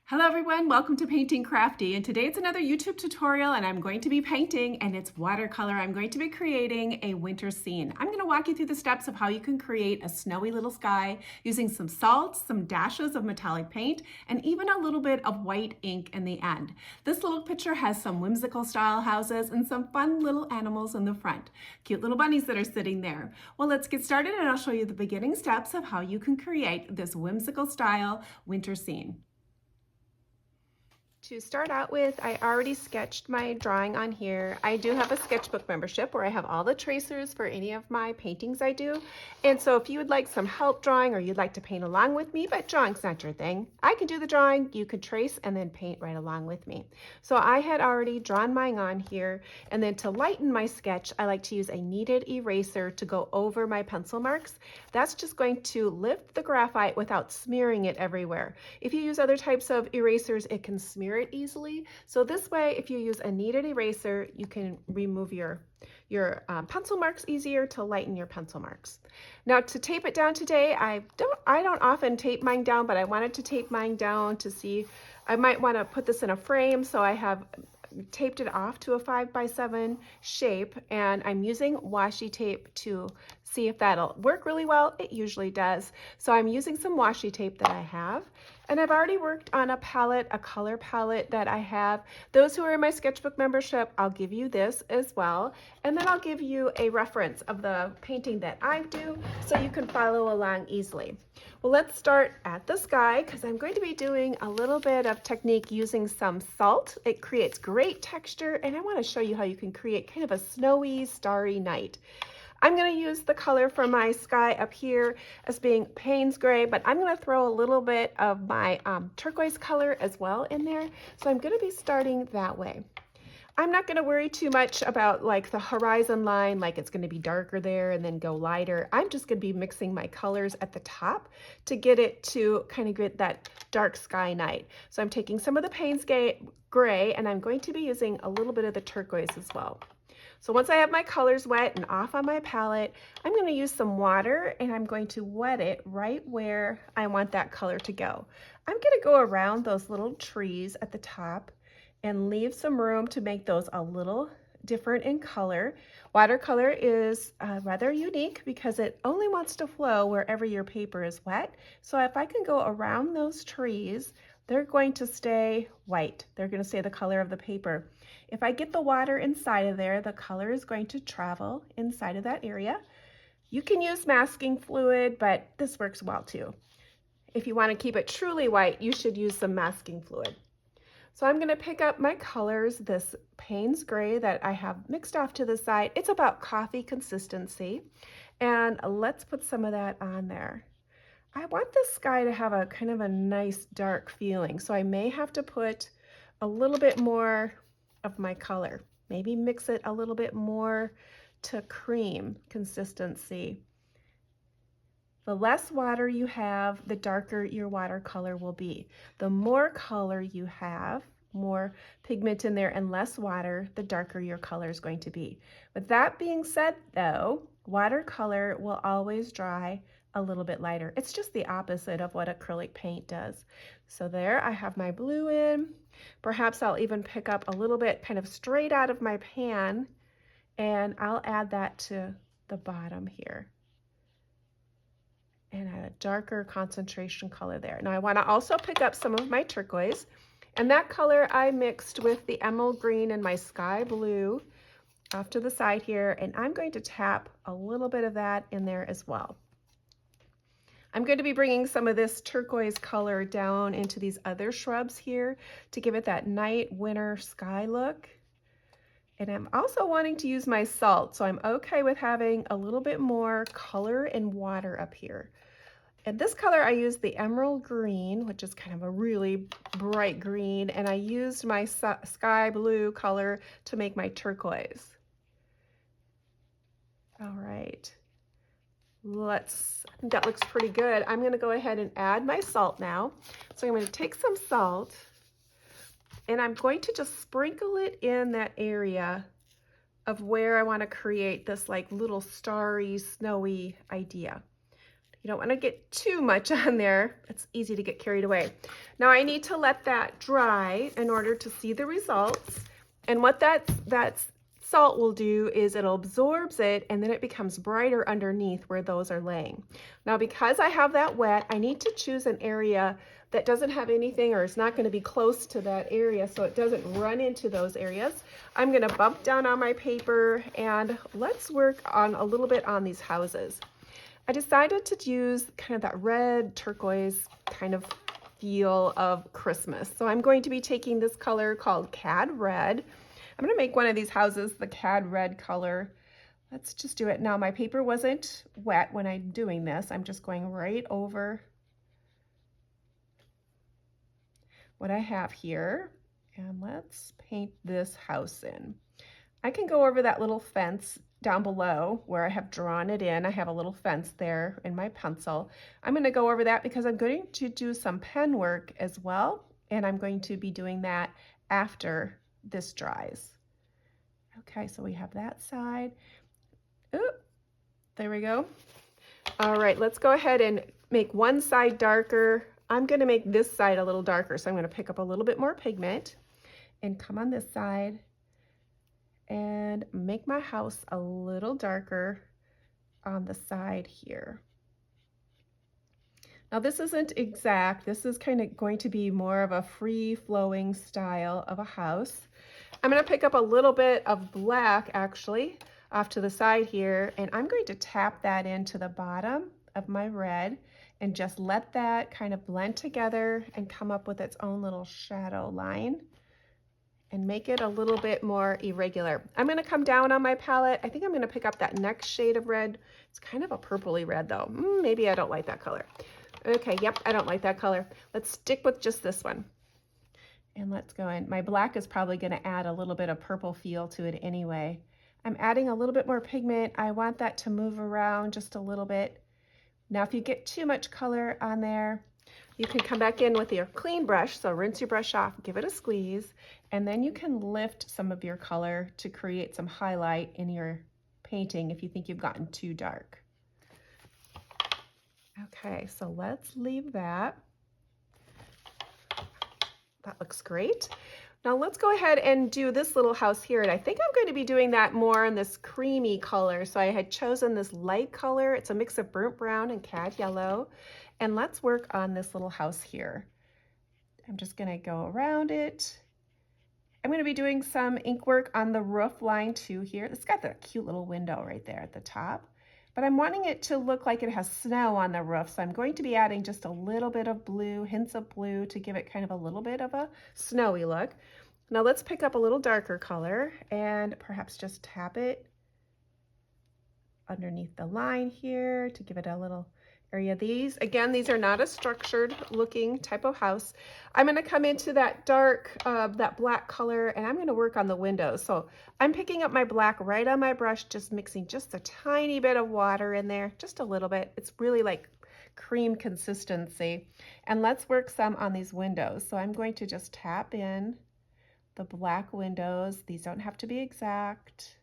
Hello everyone, welcome to Painting Crafty, and today it's another YouTube tutorial and I'm going to be painting, and it's watercolor. I'm going to be creating a winter scene. I'm going to walk you through the steps of how you can create a snowy little sky using some salt, some dashes of metallic paint, and even a little bit of white ink in the end. This little picture has some whimsical style houses and some fun little animals in the front. Cute little bunnies that are sitting there. Well, let's get started and I'll show you the beginning steps of how you can create this whimsical style winter scene. To start out with, I already sketched my drawing on here. I do have a sketchbook membership where I have all the tracers for any of my paintings I do. And so if you would like some help drawing or you'd like to paint along with me, but drawing's not your thing, I can do the drawing, you can trace and then paint right along with me. So I had already drawn mine on here, and then to lighten my sketch, I like to use a kneaded eraser to go over my pencil marks. That's just going to lift the graphite without smearing it everywhere. If you use other types of erasers, it can smear it easily. So this way, if you use a kneaded eraser, you can remove your pencil marks easier to lighten your pencil marks. Now to tape it down today, I don't often tape mine down, but I wanted to tape mine down to see, I might want to put this in a frame, so I have taped it off to a 5x7 shape, and I'm using washi tape to see if that'll work really well. It usually does. So I'm using some washi tape that I have, and I've already worked on a palette, a color palette that I have. Those who are in my sketchbook membership, I'll give you this as well, and then I'll give you a reference of the painting that I do so you can follow along easily. Well, let's start at the sky, because I'm going to be doing a little bit of technique using some salt. It creates great texture, and I want to show you how you can create kind of a snowy, starry night. I'm going to use the color for my sky up here as being Payne's Gray, but I'm going to throw a little bit of my turquoise color as well in there. So I'm going to be starting that way. I'm not going to worry too much about like the horizon line, like it's going to be darker there and then go lighter. I'm just going to be mixing my colors at the top to get it to kind of get that dark sky night. So I'm taking some of the Payne's Gray and I'm going to be using a little bit of the turquoise as well. So once I have my colors wet and off on my palette, I'm going to use some water and I'm going to wet it right where I want that color to go. I'm going to go around those little trees at the top and leave some room to make those a little different in color. Watercolor is rather unique because it only wants to flow wherever your paper is wet. So if I can go around those trees, they're going to stay white. They're going to stay the color of the paper. If I get the water inside of there, the color is going to travel inside of that area. You can use masking fluid, but this works well too. If you want to keep it truly white, you should use some masking fluid. So I'm going to pick up my colors, this Payne's Gray that I have mixed off to the side. It's about coffee consistency, and let's put some of that on there. I want the sky to have a kind of a nice dark feeling, so I may have to put a little bit more of my color. Maybe mix it a little bit more to cream consistency. The less water you have, the darker your watercolor will be. The more color you have, more pigment in there and less water, the darker your color is going to be. With that being said though, watercolor will always dry a little bit lighter. It's just the opposite of what acrylic paint does. So there I have my blue in. Perhaps I'll even pick up a little bit kind of straight out of my pan, and I'll add that to the bottom here and add a darker concentration color there. Now I want to also pick up some of my turquoise, and that color I mixed with the emerald green and my sky blue off to the side here, and I'm going to tap a little bit of that in there as well. I'm going to be bringing some of this turquoise color down into these other shrubs here to give it that night winter sky look. And I'm also wanting to use my salt, so I'm okay with having a little bit more color and water up here. And this color I used the emerald green, which is kind of a really bright green, and I used my sky blue color to make my turquoise. All right. I think that looks pretty good. I'm going to go ahead and add my salt now. So I'm going to take some salt and I'm going to just sprinkle it in that area of where I want to create this like little starry, snowy idea. You don't want to get too much on there. It's easy to get carried away. Now I need to let that dry in order to see the results. And what that salt will do is it'll absorbs it, and then it becomes brighter underneath where those are laying. Now because I have that wet, I need to choose an area that doesn't have anything, or it's not going to be close to that area so it doesn't run into those areas. I'm going to bump down on my paper and let's work on a little bit on these houses. I decided to use kind of that red turquoise kind of feel of Christmas. So I'm going to be taking this color called Cad Red. I'm going to make one of these houses the Cad Red color. Let's just do it. Now my paper wasn't wet when I'm doing this. I'm just going right over what I have here, and let's paint this house in. I can go over that little fence down below where I have drawn it in. I have a little fence there in my pencil. I'm going to go over that because I'm going to do some pen work as well, and I'm going to be doing that after this dries. Okay, so we have that side. Ooh, there we go. All right, let's go ahead and make one side darker. I'm going to make this side a little darker, so I'm going to pick up a little bit more pigment and come on this side and make my house a little darker on the side here. Now this isn't exact. This is kind of going to be more of a free-flowing style of a house. I'm going to pick up a little bit of black actually off to the side here, and I'm going to tap that into the bottom of my red and just let that kind of blend together and come up with its own little shadow line and make it a little bit more irregular. I'm going to come down on my palette. I think I'm going to pick up that next shade of red. It's kind of a purpley red though. Maybe I don't like that color. Okay, yep, I don't like that color. Let's stick with just this one. And let's go in. My black is probably going to add a little bit of purple feel to it anyway. I'm adding a little bit more pigment. I want that to move around just a little bit. Now, if you get too much color on there, you can come back in with your clean brush. So rinse your brush off, give it a squeeze, and then you can lift some of your color to create some highlight in your painting if you think you've gotten too dark. Okay, so let's leave that. That looks great. Now let's go ahead and do this little house here, and I think I'm going to be doing that more in this creamy color. So I had chosen this light color. It's a mix of burnt brown and cad yellow. And let's work on this little house here. I'm just going to go around it. I'm going to be doing some ink work on the roof line too here. It's got that cute little window right there at the top. But I'm wanting it to look like it has snow on the roof, so I'm going to be adding just a little bit of blue, hints of blue, to give it kind of a little bit of a snowy look. Now let's pick up a little darker color and perhaps just tap it underneath the line here to give it a little area. These are not a structured looking type of house. I'm going to come into that dark, that black color, and I'm going to work on the windows. So I'm picking up my black right on my brush, just mixing just a tiny bit of water in there, just a little bit. It's really like cream consistency. And let's work some on these windows. So I'm going to just tap in the black windows. These don't have to be exact.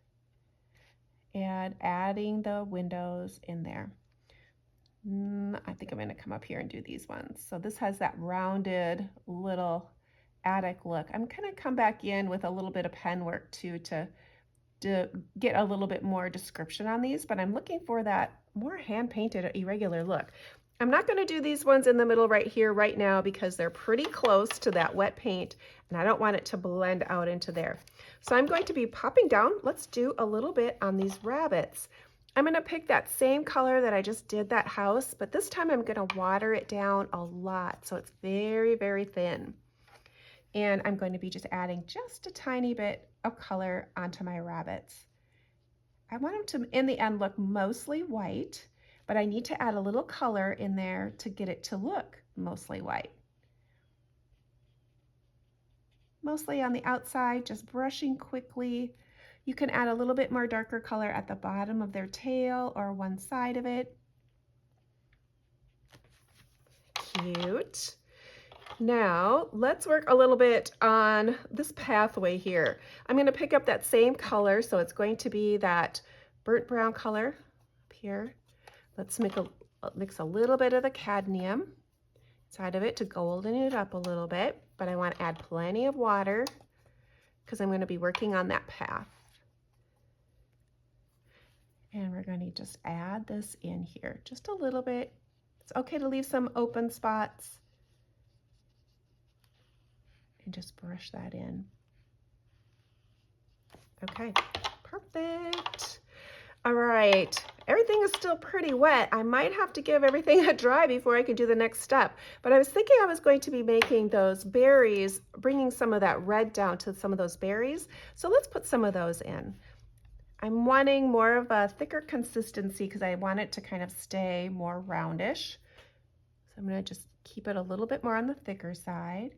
And adding the windows in there. I think I'm going to come up here and do these ones. So this has that rounded little attic look. I'm going to come back in with a little bit of pen work too to get a little bit more description on these, but I'm looking for that more hand-painted irregular look. I'm not going to do these ones in the middle right here right now because they're pretty close to that wet paint and I don't want it to blend out into there. So I'm going to be popping down. Let's do a little bit on these rabbits. I'm going to pick that same color that I just did that house, but this time I'm going to water it down a lot so it's very, very thin. And I'm going to be just adding just a tiny bit of color onto my rabbits. I want them to, in the end, look mostly white, but I need to add a little color in there to get it to look mostly white. Mostly on the outside, just brushing quickly. You can add a little bit more darker color at the bottom of their tail or one side of it. Cute. Now let's work a little bit on this pathway here. I'm going to pick up that same color, so it's going to be that burnt brown color up here. Let's make a mix a little bit of the cadmium inside of it to golden it up a little bit, but I want to add plenty of water because I'm going to be working on that path. And we're going to just add this in here just a little bit. It's okay to leave some open spots and just brush that in. Okay, perfect. All right, everything is still pretty wet. I might have to give everything a dry before I can do the next step. But I was thinking I was going to be making those berries, bringing some of that red down to some of those berries. So let's put some of those in. I'm wanting more of a thicker consistency because I want it to kind of stay more roundish. So I'm going to just keep it a little bit more on the thicker side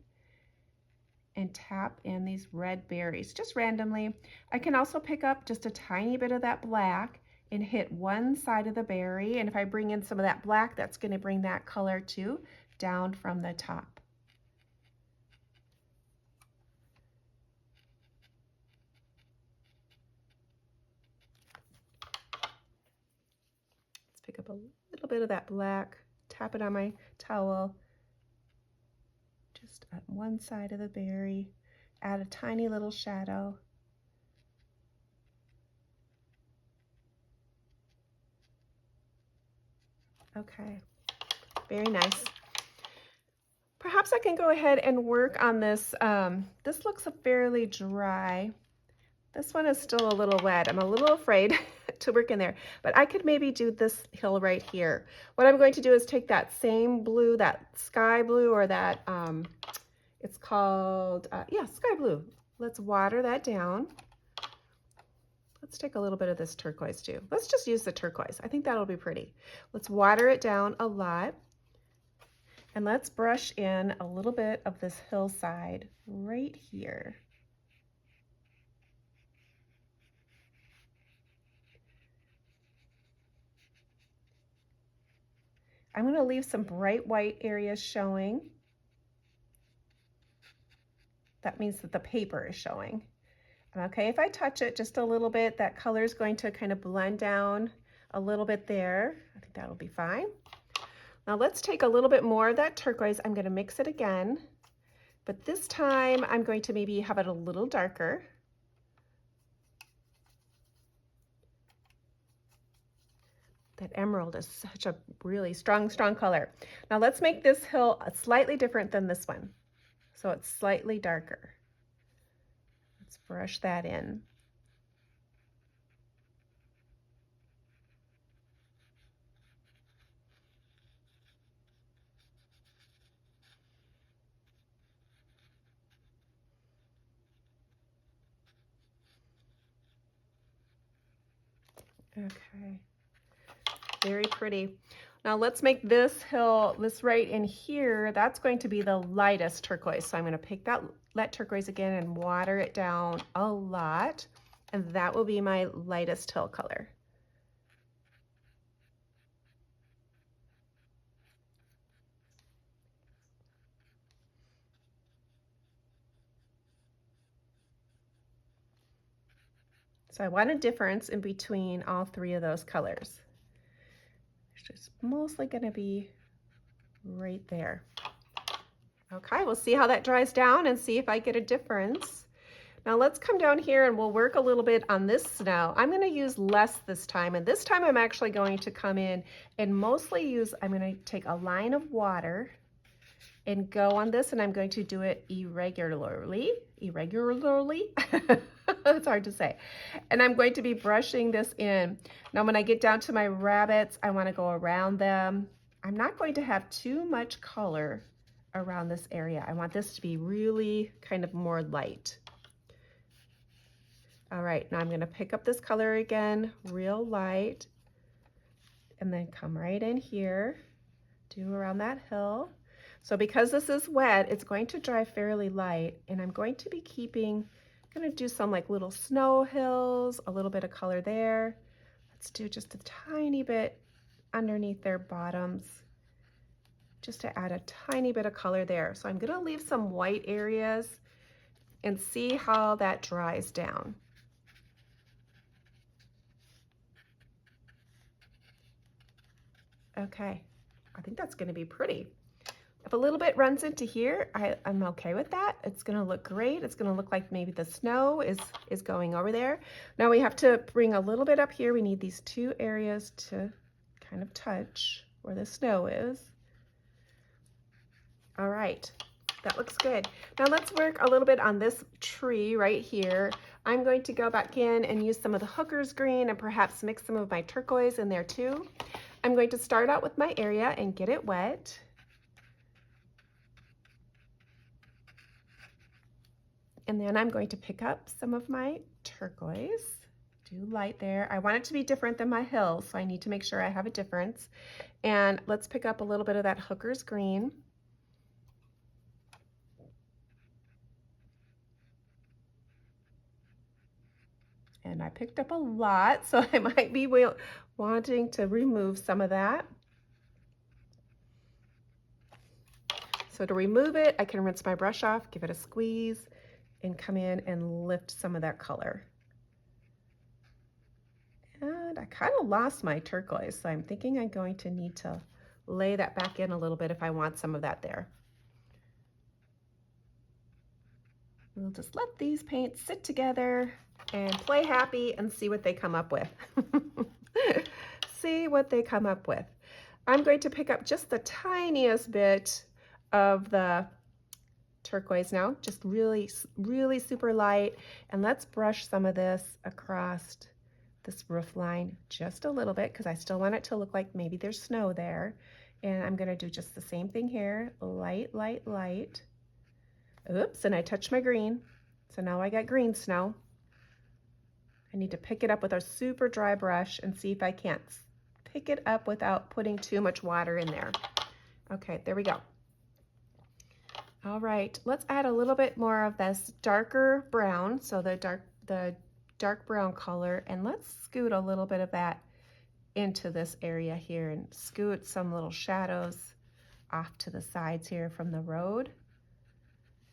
and tap in these red berries just randomly. I can also pick up just a tiny bit of that black and hit one side of the berry. And if I bring in some of that black, that's going to bring that color too down from the top. Pick up a little bit of that black, tap it on my towel, just on one side of the berry, add a tiny little shadow. Okay, very nice. Perhaps I can go ahead and work on this. This looks fairly dry. This one is still a little wet. I'm a little afraid to work in there, but I could maybe do this hill right here. What I'm going to do is take that same blue, that sky blue, or that, it's called, yeah, sky blue. Let's water that down. Let's take a little bit of this turquoise too. Let's just use the turquoise. I think that'll be pretty. Let's water it down a lot. And let's brush in a little bit of this hillside right here. I'm going to leave some bright white areas showing. That means that the paper is showing. Okay, if I touch it just a little bit, that color is going to kind of blend down a little bit there. I think that'll be fine. Now let's take a little bit more of that turquoise. I'm going to mix it again, but this time I'm going to maybe have it a little darker. That emerald is such a really strong color. Now let's make this hill slightly different than this one. So it's slightly darker. Let's brush that in. Okay. Very pretty. Now let's make this hill, this right in here, that's going to be the lightest turquoise. So I'm going to pick that turquoise again and water it down a lot. And that will be my lightest hill color. So I want a difference in between all three of those colors. It's mostly going to be right there. Okay, we'll see how that dries down and see if I get a difference. Now let's come down here and we'll work a little bit on this snow. I'm going to use less this time, and this time I'm actually going to come in and mostly use, I'm going to take a line of water and go on this, and I'm going to do it irregularly. It's hard to say. And I'm going to be brushing this in. Now when I get down to my rabbits, I want to go around them. I'm not going to have too much color around this area. I want this to be really kind of more light. All right, now I'm going to pick up this color again, real light, and then come right in here, do around that hill. So because this is wet, it's going to dry fairly light, and I'm going to be keeping, I'm going to do some like little snow hills, a little bit of color there. Let's do just a tiny bit underneath their bottoms, just to add a tiny bit of color there. So I'm going to leave some white areas and see how that dries down. Okay, I think that's going to be pretty. If a little bit runs into here, I'm okay with that. It's going to look great. It's going to look like maybe the snow is going over there. Now we have to bring a little bit up here. We need these two areas to kind of touch where the snow is. All right, that looks good. Now let's work a little bit on this tree right here. I'm going to go back in and use some of the hooker's green and perhaps mix some of my turquoise in there too. I'm going to start out with my area and get it wet. And then I'm going to pick up some of my turquoise, do light there. I want it to be different than my hill, so I need to make sure I have a difference. And let's pick up a little bit of that hooker's green. And I picked up a lot, so I might be wanting to remove some of that. So to remove it, I can rinse my brush off, give it a squeeze, and come in and lift some of that color. And I kind of lost my turquoise, so I'm thinking I'm going to need to lay that back in a little bit if I want some of that there. We'll just let these paints sit together and play happy and see what they come up with. See what they come up with. I'm going to pick up just the tiniest bit of the turquoise now, just really, really super light. And let's brush some of this across this roof line just a little bit because I still want it to look like maybe there's snow there. And I'm going to do just the same thing here. Light, light, light. Oops, and I touched my green. So now I got green snow. I need to pick it up with a super dry brush and see if I can't pick it up without putting too much water in there. Okay, there we go. All right, let's add a little bit more of this darker brown, so the dark brown color, and let's scoot a little bit of that into this area here and scoot some little shadows off to the sides here from the road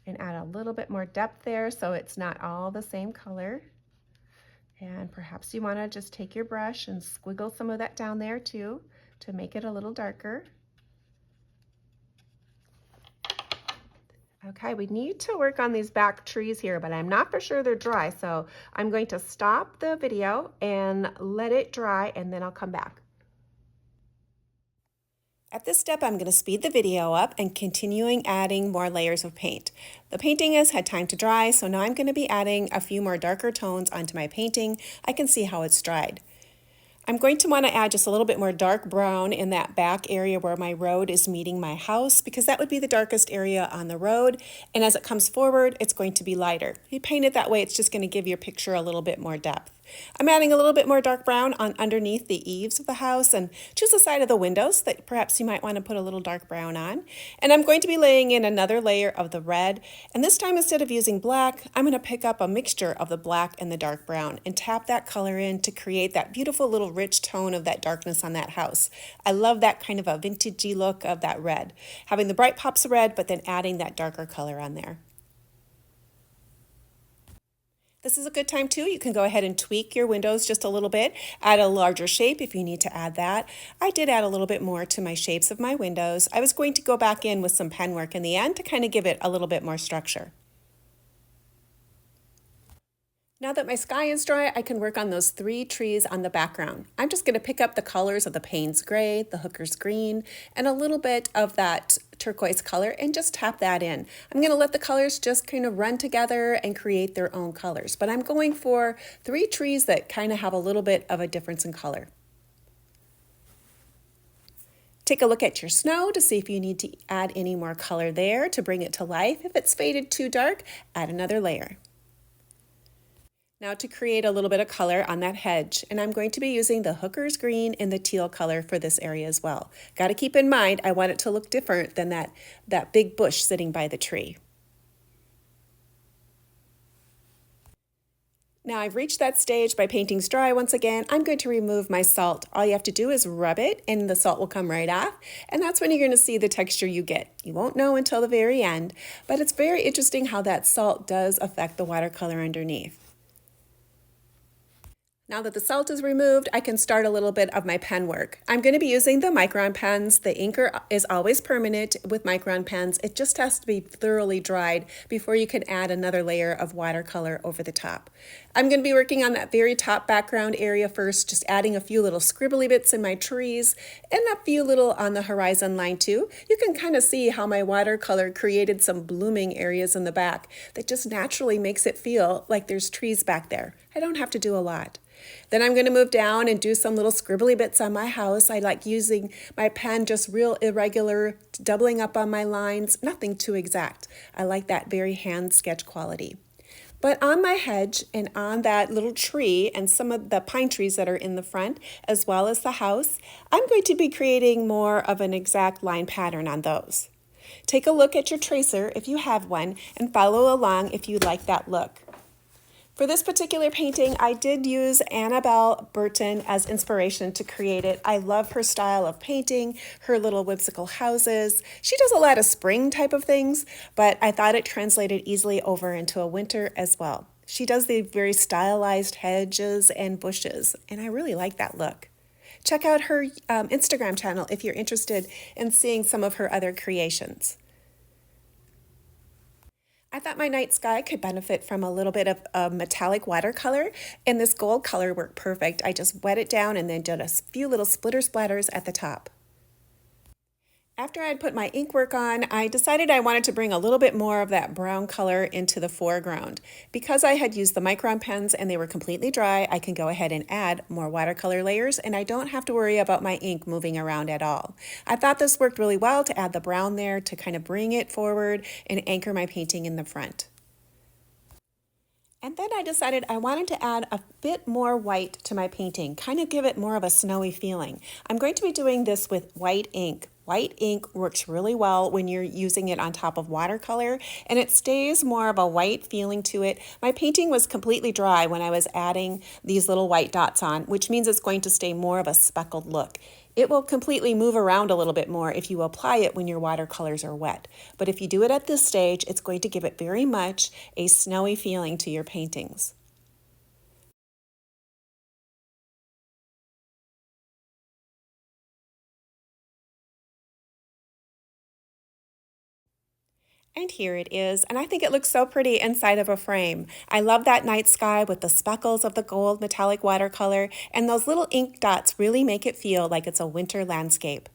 and add a little bit more depth there so it's not all the same color. And perhaps you want to just take your brush and squiggle some of that down there too to make it a little darker. Okay, we need to work on these back trees here, but I'm not for sure they're dry, so I'm going to stop the video and let it dry, and then I'll come back. At this step, I'm going to speed the video up and continuing adding more layers of paint. The painting has had time to dry, so now I'm going to be adding a few more darker tones onto my painting. I can see how it's dried. I'm going to want to add just a little bit more dark brown in that back area where my road is meeting my house, because that would be the darkest area on the road. And as it comes forward, it's going to be lighter. If you paint it that way, it's just going to give your picture a little bit more depth. I'm adding a little bit more dark brown on underneath the eaves of the house and just the side of the windows that perhaps you might want to put a little dark brown on. And I'm going to be laying in another layer of the red. And this time, instead of using black, I'm going to pick up a mixture of the black and the dark brown and tap that color in to create that beautiful little rich tone of that darkness on that house. I love that kind of a vintagey look of that red. Having the bright pops of red, but then adding that darker color on there. This is a good time too. You can go ahead and tweak your windows just a little bit, add a larger shape if you need to add that. I did add a little bit more to my shapes of my windows. I was going to go back in with some pen work in the end to kind of give it a little bit more structure. Now that my sky is dry, I can work on those 3 trees on the background. I'm just going to pick up the colors of the Payne's gray, the hooker's green, and a little bit of that turquoise color and just tap that in. I'm going to let the colors just kind of run together and create their own colors. But I'm going for 3 trees that kind of have a little bit of a difference in color. Take a look at your snow to see if you need to add any more color there to bring it to life. If it's faded too dark, add another layer. Now to create a little bit of color on that hedge, and I'm going to be using the hooker's green and the teal color for this area as well. Got to keep in mind, I want it to look different than that big bush sitting by the tree. Now I've reached that stage. My painting's dry once again. I'm going to remove my salt. All you have to do is rub it and the salt will come right off. And that's when you're going to see the texture you get. You won't know until the very end, but it's very interesting how that salt does affect the watercolor underneath. Now that the salt is removed, I can start a little bit of my pen work. I'm going to be using the Micron pens. The inker is always permanent with Micron pens. It just has to be thoroughly dried before you can add another layer of watercolor over the top. I'm going to be working on that very top background area first, just adding a few little scribbly bits in my trees and a few little on the horizon line too. You can kind of see how my watercolor created some blooming areas in the back that just naturally makes it feel like there's trees back there. I don't have to do a lot. Then I'm going to move down and do some little scribbly bits on my house. I like using my pen just real irregular, doubling up on my lines, nothing too exact. I like that very hand sketch quality. But on my hedge and on that little tree and some of the pine trees that are in the front, as well as the house, I'm going to be creating more of an exact line pattern on those. Take a look at your tracer if you have one and follow along if you like that look. For this particular painting, I did use Annabelle Burton as inspiration to create it. I love her style of painting, her little whimsical houses. She does a lot of spring type of things, but I thought it translated easily over into a winter as well. She does the very stylized hedges and bushes, and I really like that look. Check out her Instagram channel if you're interested in seeing some of her other creations. I thought my night sky could benefit from a little bit of metallic watercolor, and this gold color worked perfect. I just wet it down and then did a few little splitter splatters at the top. After I'd put my ink work on, I decided I wanted to bring a little bit more of that brown color into the foreground. Because I had used the Micron pens and they were completely dry, I can go ahead and add more watercolor layers and I don't have to worry about my ink moving around at all. I thought this worked really well to add the brown there to kind of bring it forward and anchor my painting in the front. And then I decided I wanted to add a bit more white to my painting, kind of give it more of a snowy feeling. I'm going to be doing this with white ink. White ink works really well when you're using it on top of watercolor, and it stays more of a white feeling to it. My painting was completely dry when I was adding these little white dots on, which means it's going to stay more of a speckled look. It will completely move around a little bit more if you apply it when your watercolors are wet. But if you do it at this stage, it's going to give it very much a snowy feeling to your paintings. And here it is, and I think it looks so pretty inside of a frame. I love that night sky with the speckles of the gold metallic watercolor, and those little ink dots really make it feel like it's a winter landscape.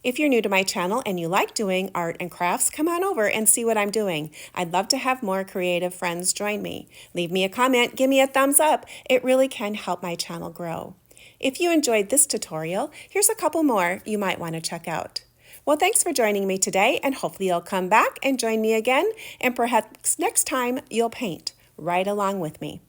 If you're new to my channel and you like doing art and crafts, come on over and see what I'm doing. I'd love to have more creative friends join me. Leave me a comment, give me a thumbs up. It really can help my channel grow. If you enjoyed this tutorial, here's a couple more you might want to check out. Well, thanks for joining me today, and hopefully you'll come back and join me again, and perhaps next time you'll paint right along with me.